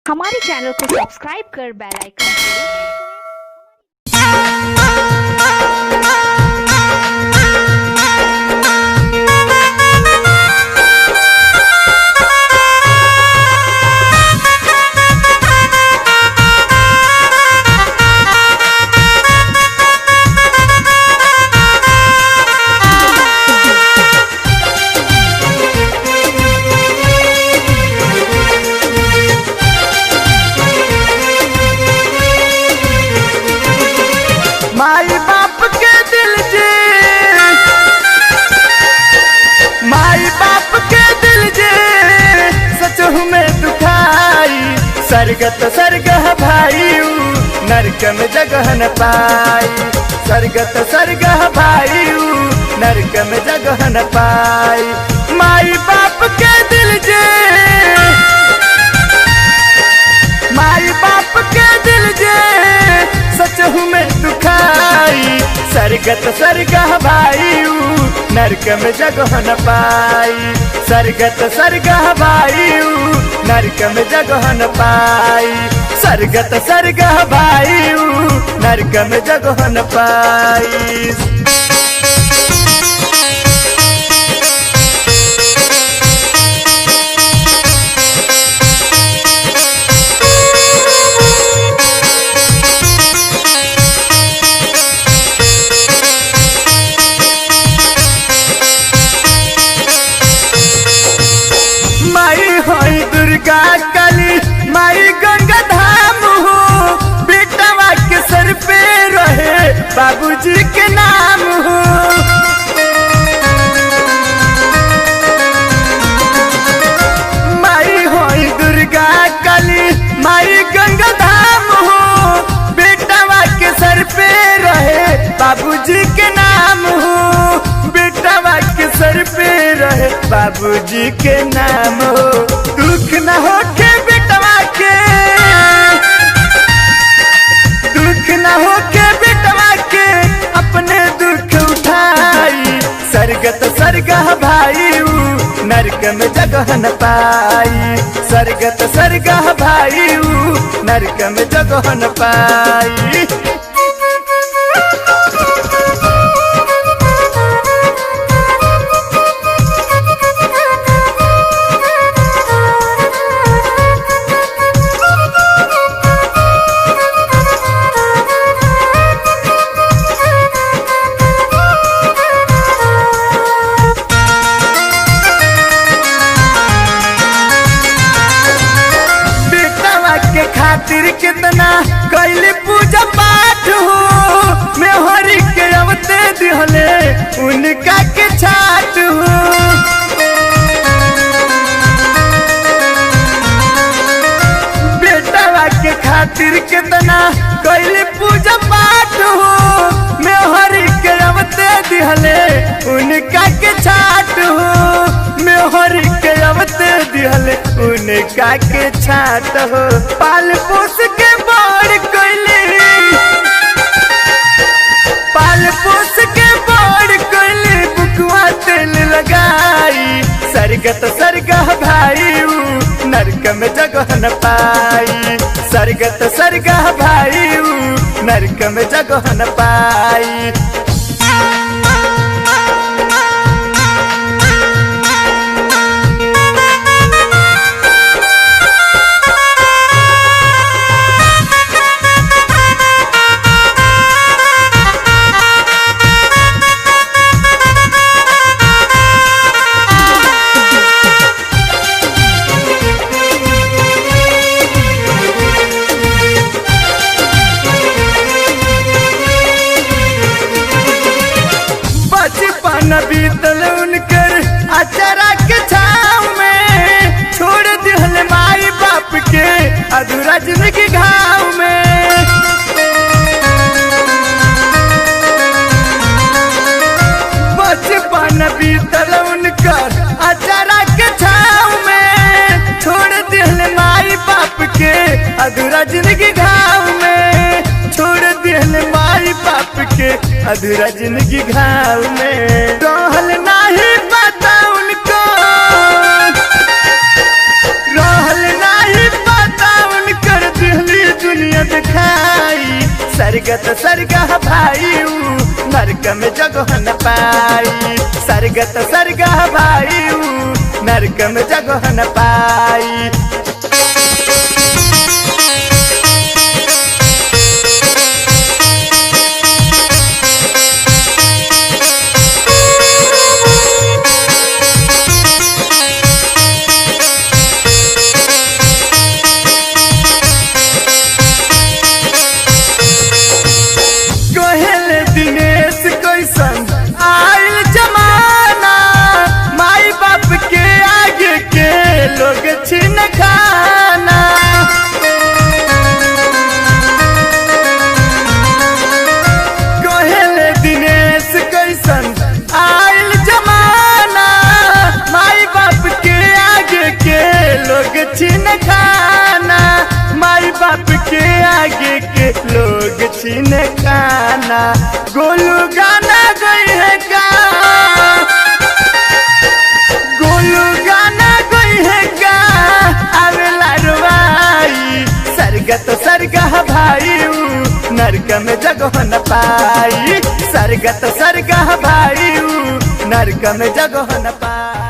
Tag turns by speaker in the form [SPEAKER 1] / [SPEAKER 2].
[SPEAKER 1] हमारे चैनल को सब्सक्राइब कर बेल आइकन जरूर
[SPEAKER 2] माई बाप के दिल जे माई बाप के दिल जे सचहु में दुखाई सरगत सरगह भाई नरक में जगह न पाई सरगत सरगह भाई नरक में जगह न पाई माई बाप के दिल जे माई बाप के दिल जे सचहु में दुखाई सरगत सरगह भाई नरक में जगह न पाई सरगत सरगह भाई नरक में जगह न पाई सरगत सरगह भाई नरक में जगह न पाई। दुर्गा काली माई गंगा धाम हो बेटवा के सर पे रहे बाबूजी के नाम हो माई होई दुर्गा काली माई गंगा धाम हो बेटवा के सर पे रहे बाबूजी के नाम हो बेटवा के सर पे रहे बाबूजी के नाम हो दुख न हो के बेटवा के दुख न हो के बेटवा के अपने दुख उठाई सरगत सरगह भाई नरक में जगह न पाई सरगत सरगह भाई नरक में जगह न पाई। खातिर कितना कैली पूजा पाठ हो मैं हरि के अवते दिहले उनका के छाट हो बेटवा के खातिर कितना कैली पूजा पाठ हो मैं हरि के अवते दिहले उनका के छाट हो मैं हरि के अवते दिहले उनका के छाट हो पाल पोस के बड़ कैली पाल पोस के बड़ कैली बुकवा तेल लगाई सरगत सरगह भाई नरक में जगह न पाई सरगत सरगह भाई नरक में जगह न पाई। बीतल उनकर अचरा के छाव में छोड़ दिहल माई बाप के अधूरा जिंदगी घाव में बचपन बीतल उनकर अचरा के छाव में छोड़ दिहल माई बाप के अधूरा जिंदगी घाव में छोड़ दिहल माई बाप के अधूरा जिंदगी घाव में रहल नहीं पता उनको रहल नहीं पता उनको सरगत सरगह भाई ऊ नरक में जगह न पाई। सरगत सरगह भाई ऊ नरक में जगह न पाई। आइल जमाना माई बाप के आगे के लोग छीन खाना। कोहेले दिनेश कैसन आइल जमाना माई बाप के आगे के लोग छीन खाना। माई बाप के आगे के लोग छीन खाना। गोलू गाना गई है का, गोलू गाना गई है का आवेला रुवाई। सरगत सरगह भाई ऊ नरक में जगह न पाई। सरगत सरगह भाई ऊ नरक में जगह न पाई।